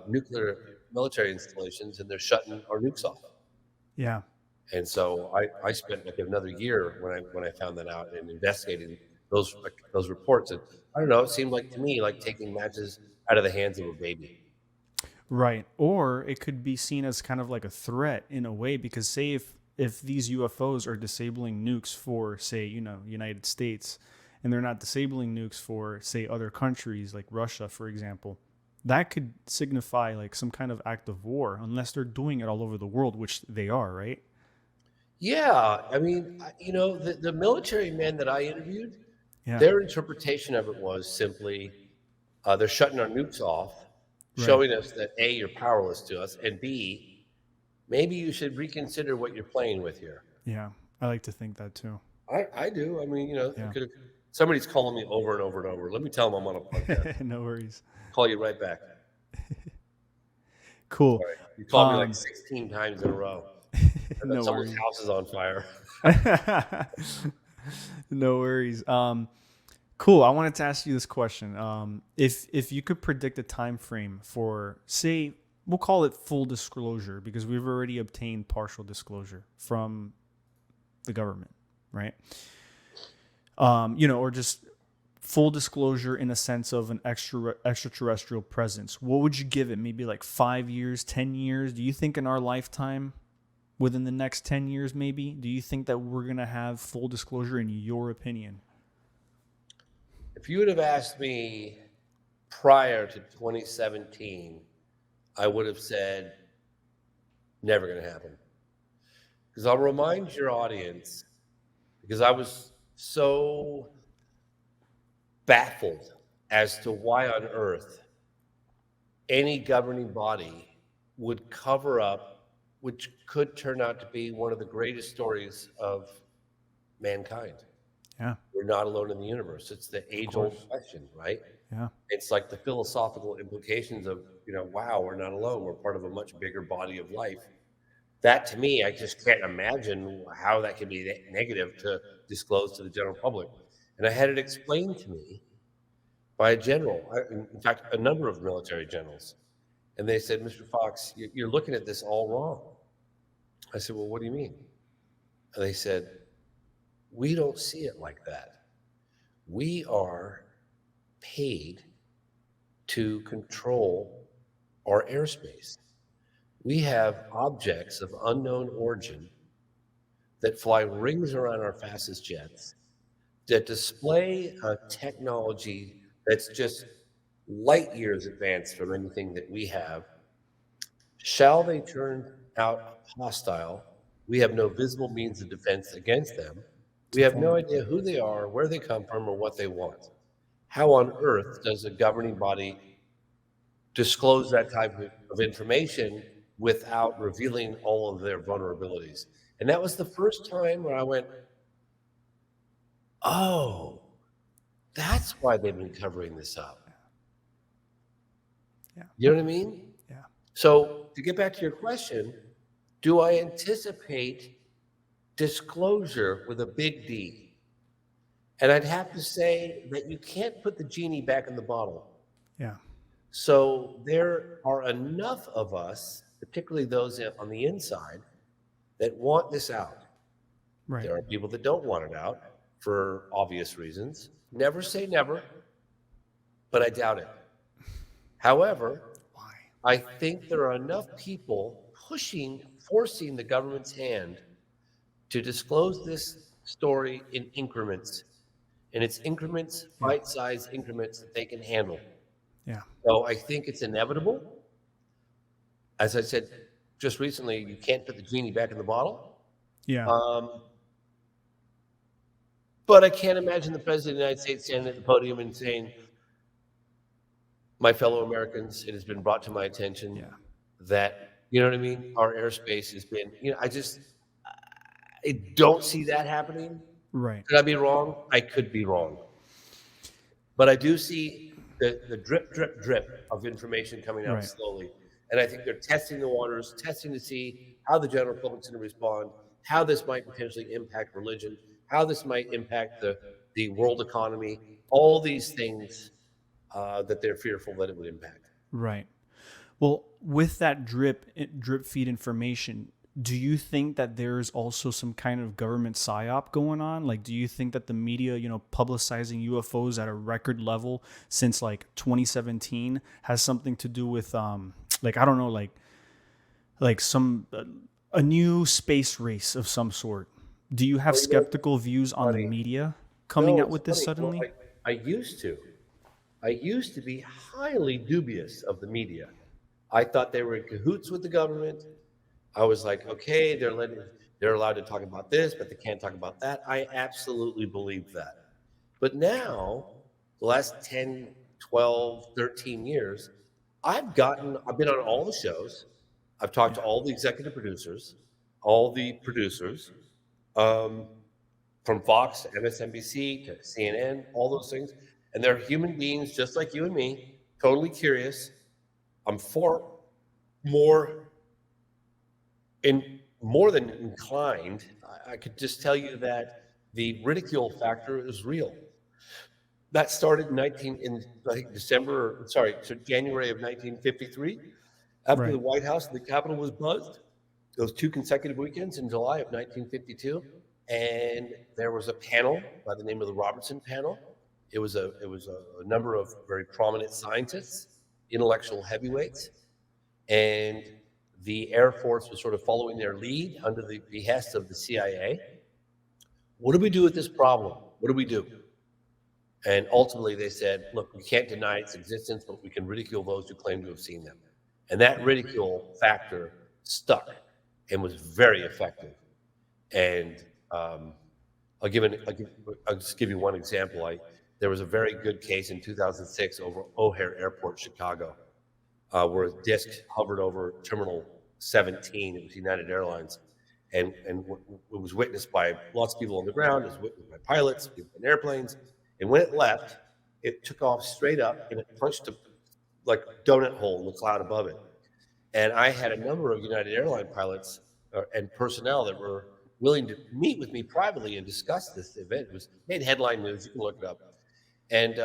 nuclear military installations and they're shutting our nukes off. Yeah. And so I spent like another year when I found that out and investigating those reports. And I don't know, it seemed like to me like taking matches out of the hands of a baby. Right. Or it could be seen as kind of like a threat in a way, because say if these UFOs are disabling nukes for, say, United States, and they're not disabling nukes for, say, other countries like Russia, for example, that could signify like some kind of act of war, unless they're doing it all over the world, which they are, right? Yeah, I mean, the military men that I interviewed, Yeah. their interpretation of it was simply they're shutting our nukes off, Right. showing us that A, you're powerless to us, and B, maybe you should reconsider what you're playing with here. Yeah. I like to think that too. I do. I mean, Yeah. somebody's calling me over and over and over. Let me tell them I'm on a podcast. No worries. Call you right back. Cool. Sorry. You called me like 16 times in a row. I No thought someone's worries. house is on fire. No worries. Cool. I wanted to ask you this question. If you could predict a time frame for, say, we'll call it full disclosure, because we've already obtained partial disclosure from the government, right? Or just full disclosure in a sense of an extraterrestrial presence. What would you give it? Maybe like 5 years, 10 years? Do you think in our lifetime, within the next 10 years, maybe, do you think that we're going to have full disclosure, in your opinion? If you would have asked me prior to 2017, I would have said, never going to happen. Because I'll remind your audience, because I was so baffled as to why on earth any governing body would cover up, which could turn out to be one of the greatest stories of mankind. Yeah. We're not alone in the universe. It's the age-old question, right? Yeah. It's like the philosophical implications of, wow, we're not alone. We're part of a much bigger body of life. That, to me, I just can't imagine how that could be negative to disclose to the general public. And I had it explained to me by a general, in fact, a number of military generals. And they said, Mr. Fox, you're looking at this all wrong. I said, well, what do you mean? And they said, we don't see it like that. We are paid to control our airspace. We have objects of unknown origin that fly rings around our fastest jets, that display a technology that's just light years advanced from anything that we have. Shall they turn out hostile, we have no visible means of defense against them. It's We a have no point. idea who they are, where they come from, or what they want. How on earth does a governing body disclose that type of information without revealing all of their vulnerabilities? And that was the first time where I went, oh, that's why they've been covering this up. Yeah. You know what I mean? Yeah. So to get back to your question, do I anticipate disclosure with a big D? And I'd have to say that you can't put the genie back in the bottle. Yeah. So there are enough of us, particularly those on the inside, that want this out. Right. There are people that don't want it out for obvious reasons. Never say never, but I doubt it. However, Why? I think there are enough people forcing the government's hand to disclose this story in increments. And it's increments, bite-sized increments that they can handle. Yeah. So I think it's inevitable. As I said just recently, you can't put the genie back in the bottle. Yeah. But I can't imagine the President of the United States standing at the podium and saying, my fellow Americans, it has been brought to my attention that, you know what I mean? Our airspace has been, I don't see that happening. Right. Could I be wrong? I could be wrong. But I do see the drip, drip, drip of information coming out slowly. And I think they're testing the waters, testing to see how the general public's going to respond, how this might potentially impact religion, how this might impact the world economy, all these things that they're fearful that it would impact. Right. Well, with that drip feed information, do you think that there's also some kind of government psyop going on? Like, do you think that the media, publicizing UFOs at a record level since like 2017 has something to do with, I don't know, like some a new space race of some sort? Do you have skeptical views on the media coming out with this suddenly? Well, I used to. I used to be highly dubious of the media. I thought they were in cahoots with the government. I was like, okay, they're allowed to talk about this, but they can't talk about that. I absolutely believed that. But now, the last 10, 12, 13 years, I've been on all the shows. I've talked to all the executive producers, all the producers, from Fox to MSNBC to CNN, all those things. And they're human beings just like you and me, totally curious. I'm more than inclined. I could just tell you that the ridicule factor is real. That started January of 1953, after the White House and the Capitol was buzzed. Those 2 consecutive weekends in July of 1952, and there was a panel by the name of the Robertson Panel. It was a number of very prominent scientists, intellectual heavyweights, and the Air Force was sort of following their lead under the behest of the CIA. What do we do with this problem? What do we do? And ultimately they said, look, we can't deny its existence, but we can ridicule those who claim to have seen them. And that ridicule factor stuck and was very effective. And I'll just give you one example. There was a very good case in 2006 over O'Hare Airport, Chicago, where a disc hovered over Terminal 17. It was United Airlines. And it was witnessed by lots of people on the ground. It was witnessed by pilots, people in airplanes. And when it left, it took off straight up and it punched a donut hole in the cloud above it. And I had a number of United Airline pilots and personnel that were willing to meet with me privately and discuss this event. It made headline news. You can look it up. And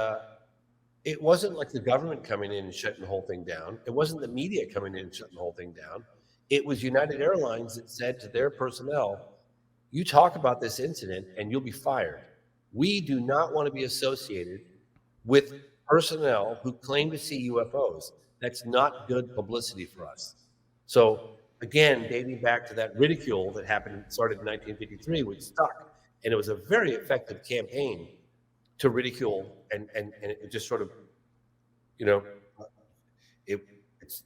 it wasn't like the government coming in and shutting the whole thing down. It wasn't the media coming in and shutting the whole thing down. It was United Airlines that said to their personnel, you talk about this incident and you'll be fired. We do not want to be associated with personnel who claim to see UFOs. That's not good publicity for us. So again, dating back to that ridicule that started in 1953, which stuck, and it was a very effective campaign to ridicule, and it just sort of, you know, it it's,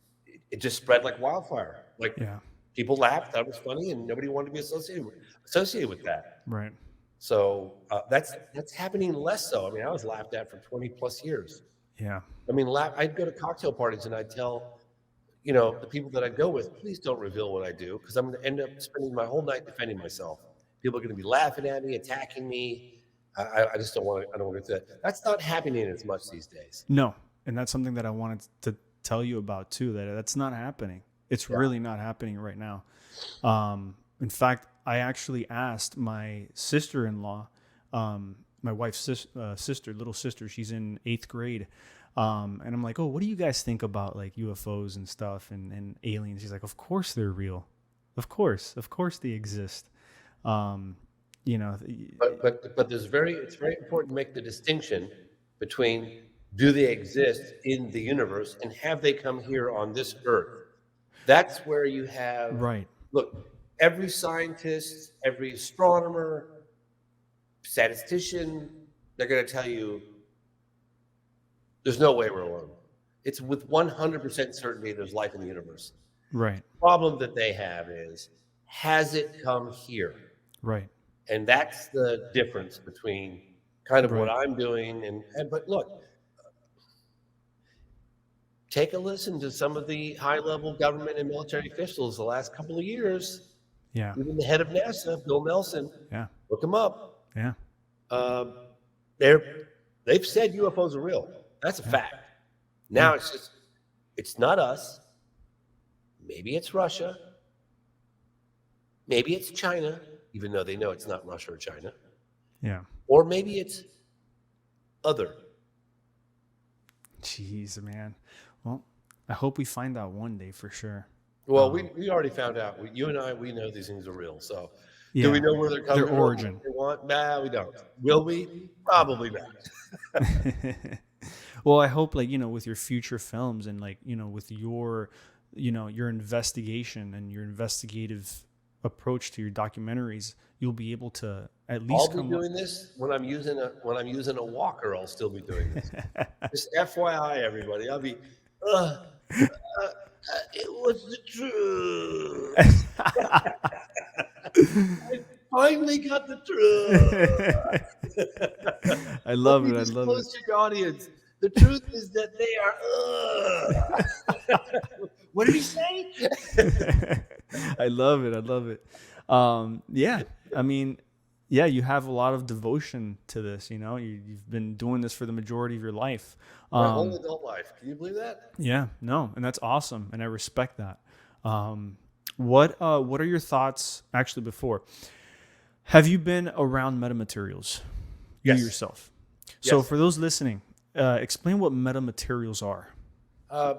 it just spread like wildfire. Like Yeah. people laughed, thought it was funny, and nobody wanted to be associated with that. Right. So that's happening less so. I mean, I was laughed at for 20 plus years. Yeah. I mean, I'd go to cocktail parties and I'd tell, the people that I go with, please don't reveal what I do, because I'm going to end up spending my whole night defending myself. People are going to be laughing at me, attacking me. I just don't want to. I don't want to do that. That's not happening as much these days. No, and that's something that I wanted to tell you about too. That's not happening. It's really not happening right now. In fact, I actually asked my sister-in-law, my wife's sister, little sister. She's in 8th grade. And I'm like, oh, what do you guys think about like UFOs and stuff and aliens? She's like, of course they're real. Of course they exist. But it's very important to make the distinction between, do they exist in the universe and have they come here on this earth? That's where you have, right. Look, every scientist, every astronomer, statistician, they're going to tell you there's no way we're alone. It's with 100% certainty there's life in the universe. Right. The problem that they have is, has it come here? Right. And that's the difference between kind of what I'm doing but look, take a listen to some of the high-level government and military officials the last couple of years. Yeah. Even the head of NASA, Bill Nelson. Yeah. Look him up. Yeah. They've said UFOs are real. That's a fact. Now it's not us. Maybe it's Russia. Maybe it's China, even though they know it's not Russia or China. Yeah. Or maybe it's other. Jeez, man. Well, I hope we find out one day for sure. Well, we already found out. You and I, we know these things are real. So do we know where they're coming from? Their origin. They want? Nah, we don't. Will we? Probably not. Well, I hope with your future films and with your, your investigation and your investigative approach to your documentaries, you'll be able to at least I'll be doing this when I'm using a walker. I'll still be doing this. Just FYI, everybody. I'll be. It was the truth. I finally got the truth. I love it. I love it. Disclose to your audience. The truth is that they are. What did he say? I love it. I love it. Yeah. I mean, yeah, you have a lot of devotion to this. You've been doing this for the majority of your life. My whole adult life. Can you believe that? Yeah. No, and that's awesome, and I respect that. What are your thoughts? Actually, before, have you been around metamaterials? Yes. You yourself. Yes. So for those listening, explain what metamaterials are.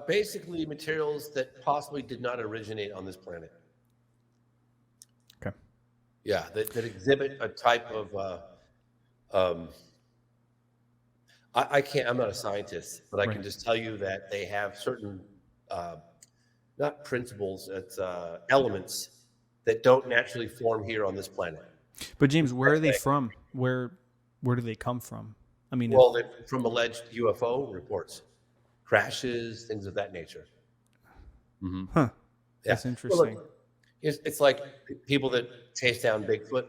Basically, materials that possibly did not originate on this planet. Okay. Yeah, that exhibit a type of. I'm not a scientist, but I can just tell you that they have certain, not principles, it's elements that don't naturally form here on this planet. But James, where are they from? Where do they come from? I mean, they're from alleged UFO reports, crashes, things of that nature. Mm-hmm. Huh. That's interesting. Well, look, it's like people that chase down Bigfoot.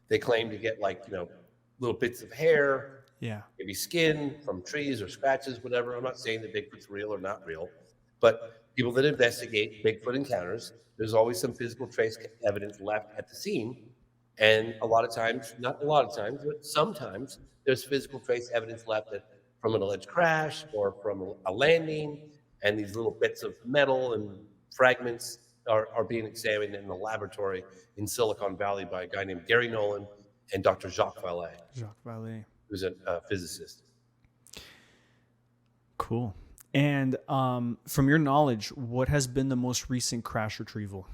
They claim to get little bits of hair, maybe skin from trees or scratches, whatever. I'm not saying that Bigfoot's real or not real, but people that investigate Bigfoot encounters, there's always some physical trace evidence left at the scene. And a lot of times, not a lot of times, but sometimes there's physical trace evidence left from an alleged crash or from a landing, and these little bits of metal and fragments are being examined in the laboratory in Silicon Valley by a guy named Gary Nolan and Dr. Jacques Vallée. Who's a physicist. Cool. And from your knowledge, what has been the most recent crash retrieval?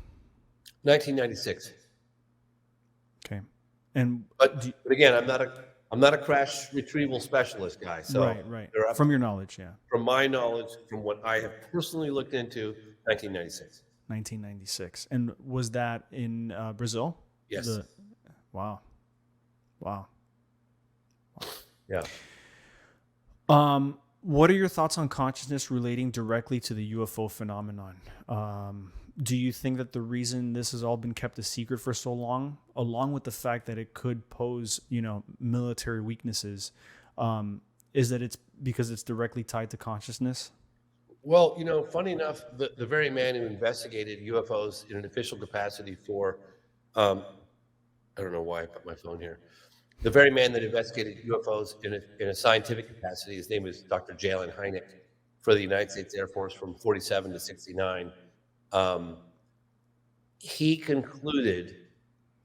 1996. Okay. And but again, I'm I'm not a crash retrieval specialist guy, so Right, right. they're up From your knowledge, yeah. from my knowledge, from what I have personally looked into, 1996. 1996. And was that in Brazil? Yes. Wow. Wow. Yeah. What are your thoughts on consciousness relating directly to the UFO phenomenon? Do you think that the reason this has all been kept a secret for so long, along with the fact that it could pose, military weaknesses, is that it's because it's directly tied to consciousness? Well, funny enough, the very man who investigated UFOs in an official capacity for, I don't know why I put my phone here. The very man that investigated UFOs in a scientific capacity, his name is Dr. Jalen Hynek for the United States Air Force from 47 to 69. He concluded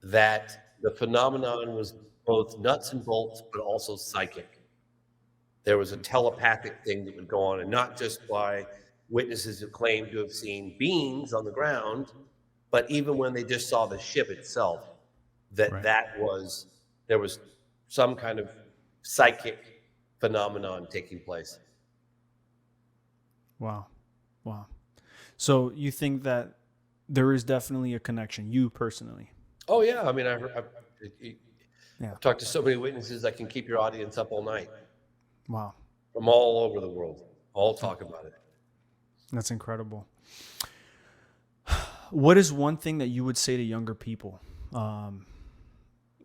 that the phenomenon was both nuts and bolts, but also psychic. There was a telepathic thing that would go on, and not just by witnesses who claimed to have seen beings on the ground, but even when they just saw the ship itself, Right. there was some kind of psychic phenomenon taking place. Wow. Wow. So you think that there is definitely a connection, you personally? Oh yeah, I mean, I've Yeah. talked to so many witnesses. I can keep your audience up all night Wow. from all over the world. All talk about it. That's incredible. What is one thing that you would say to younger people?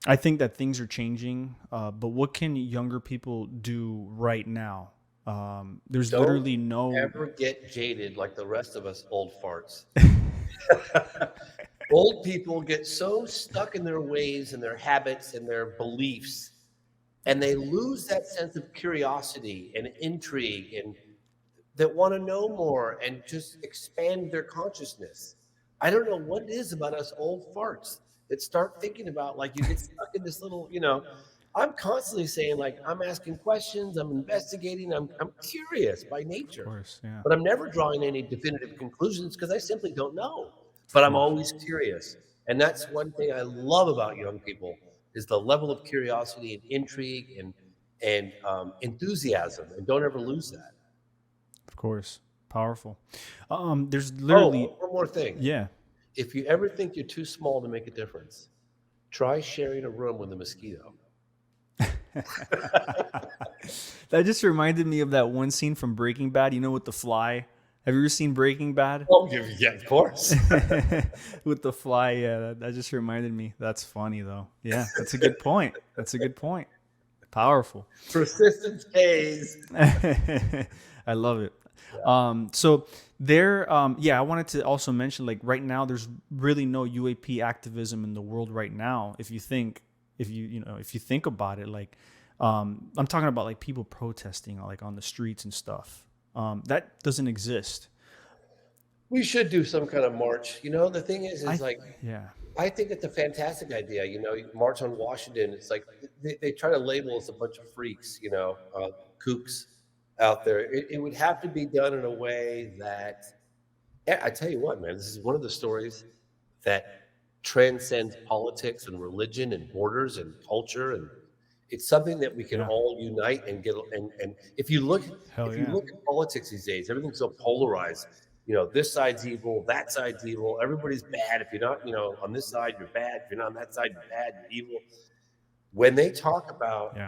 I think that things are changing, but what can younger people do right now? There's Don't literally no. ever get jaded like the rest of us old farts. Old people get so stuck in their ways and their habits and their beliefs, and they lose that sense of curiosity and intrigue and that want to know more and just expand their consciousness. I don't know what it is about us old farts that start thinking about, like, you get stuck in this little, I'm constantly saying, like, I'm asking questions, I'm investigating, I'm curious by nature. Of course, yeah. But I'm never drawing any definitive conclusions because I simply don't know. But I'm always curious. And that's one thing I love about young people is the level of curiosity and intrigue and enthusiasm. And don't ever lose that. Of course. Powerful. There's literally. Oh, one more thing. Yeah. If you ever think you're too small to make a difference, try sharing a room with a mosquito. That just reminded me of that one scene from Breaking Bad, with the fly. Have you ever seen Breaking Bad? Oh, yeah, of course. With the fly, yeah, that just reminded me. That's funny, though. Yeah, that's a good point. That's a good point. Powerful. Persistence pays. I love it. Yeah. So there, I wanted to also mention, like, right now, there's really no UAP activism in the world right now. If you think about it, like, I'm talking about, like, people protesting, like, on the streets and stuff. That doesn't exist. We should do some kind of march. The thing is yeah. I think it's a fantastic idea. March on Washington. It's like they try to label us a bunch of freaks, kooks out there. It would have to be done in a way that, I tell you what, man, this is one of the stories that transcends politics and religion and borders and culture, and it's something that we can all unite and get. And if you look at politics these days, everything's so polarized. This side's evil, that side's evil. Everybody's bad. If you're not, on this side, you're bad. If you're not on that side, you're bad. You're evil. When they talk about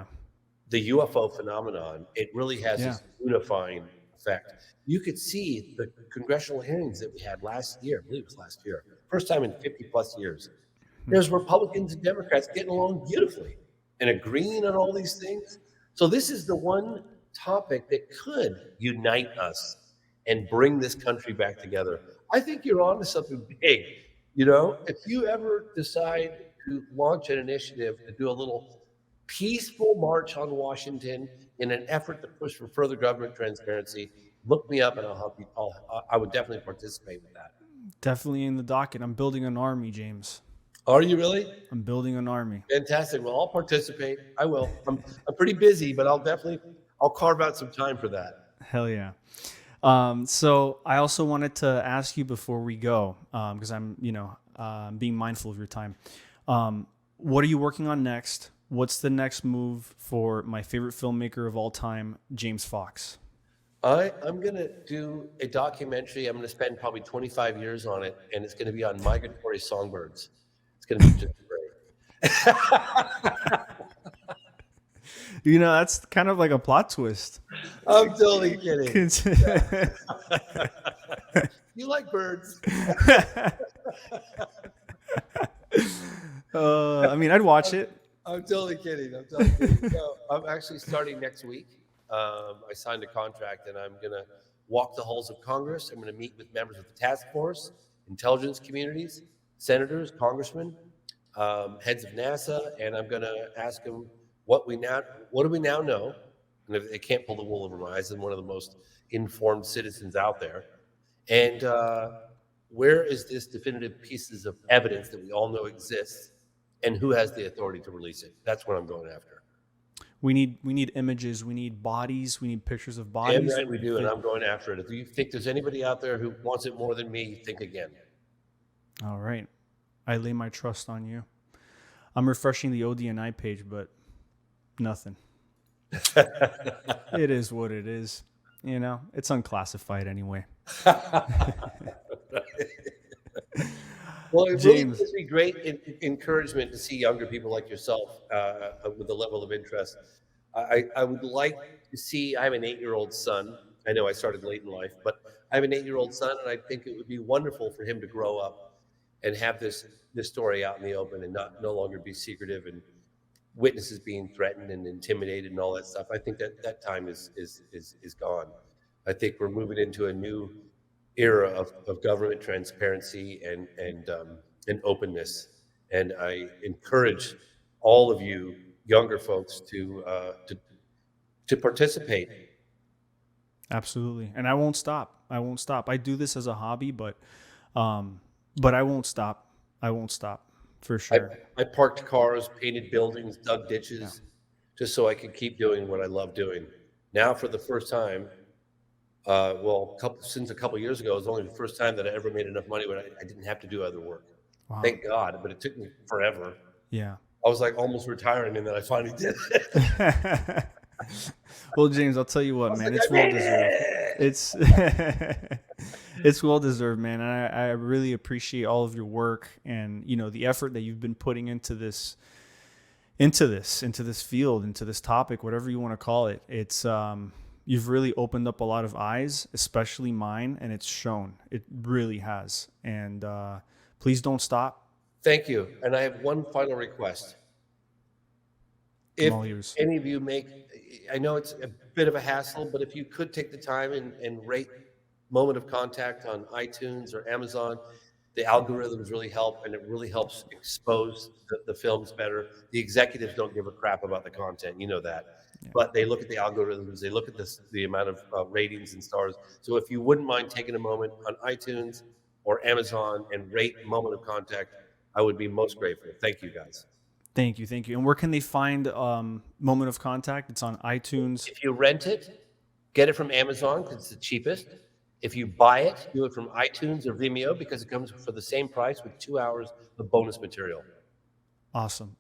the UFO phenomenon, it really has this unifying effect. You could see the congressional hearings that we had last year. I believe it was last year. First time in 50 plus years. There's Republicans and Democrats getting along beautifully and agreeing on all these things. So this is the one topic that could unite us and bring this country back together. I think you're on to something big. If you ever decide to launch an initiative to do a little peaceful march on Washington in an effort to push for further government transparency, look me up and I'll help you. I would definitely participate with that. Definitely in the docket. I'm building an army, James. Are you really? I'm building an army. Fantastic. Well, I'll participate. I will. I'm pretty busy, but I'll carve out some time for that. Hell yeah. So I also wanted to ask you before we go, because I'm, being mindful of your time. What are you working on next? what's the next move for my favorite filmmaker of all time, James Fox? I'm going to do a documentary. I'm going to spend probably 25 years on it, and it's going to be on migratory songbirds. It's going to be just great. That's kind of like a plot twist. I'm totally kidding. You like birds? I'd watch it. I'm totally kidding. I'm totally kidding. No, I'm actually starting next week. I signed a contract, and I'm going to walk the halls of Congress. I'm going to meet with members of the task force, intelligence communities, senators, congressmen, heads of NASA, and I'm going to ask them what do we now know? And if they can't pull the wool over my eyes, I'm one of the most informed citizens out there. And where is this definitive pieces of evidence that we all know exists, and who has the authority to release it? That's what I'm going after. We need images. We need bodies. We need pictures of bodies. Damn right we do, and I'm going after it. If you think there's anybody out there who wants it more than me, think again. All right. I lay my trust on you. I'm refreshing the ODNI page, but nothing. It is what it is. It's unclassified anyway. Well, it really gives me great encouragement to see younger people like yourself with a level of interest. I would like to see, I have an 8-year-old son. I know I started late in life, but I have an 8-year-old son, and I think it would be wonderful for him to grow up and have this story out in the open and no longer be secretive and witnesses being threatened and intimidated and all that stuff. I think that time is gone. I think we're moving into a new era of government transparency and openness. And I encourage all of you younger folks to participate. Absolutely. And I won't stop. I do this as a hobby, but I won't stop. For sure. I parked cars, painted buildings, dug ditches, just so I could keep doing what I love doing. Now, for the first time, since a couple years ago, it was only the first time that I ever made enough money where I didn't have to do other work. Wow. Thank God, but it took me forever. Yeah. I was like almost retiring, and then I finally did it. Well, James, I'll tell you what, man, it's well deserved. It's well deserved, man. And I really appreciate all of your work and the effort that you've been putting into this field, into this topic, whatever you want to call it. It's you've really opened up a lot of eyes, especially mine, and it's shown. It really has. And please don't stop. Thank you. And I have one final request. If any of you I know it's a bit of a hassle, but if you could take the time and rate Moment of Contact on iTunes or Amazon, the algorithms really help, and it really helps expose the films better. The executives don't give a crap about the content, you know that. Yeah. But they look at the algorithms, they look at the amount of ratings and stars. So if you wouldn't mind taking a moment on iTunes or Amazon and rate Moment of Contact, I would be most grateful. Thank you, guys. Thank you. And where can they find Moment of Contact? It's on iTunes. If you rent it, get it from Amazon because it's the cheapest. If you buy it, do it from iTunes or Vimeo because it comes for the same price with 2 hours of bonus material. Awesome.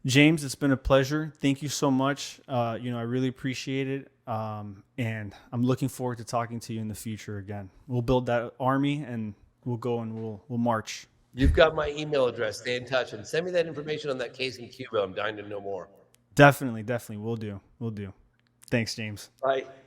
James, it's been a pleasure. Thank you so much. I really appreciate it. And I'm looking forward to talking to you in the future again. We'll build that army and we'll go and we'll march. You've got my email address. Stay in touch and send me that information on that case in Cuba. I'm dying to know more. Definitely. We'll do. Thanks, James. Bye.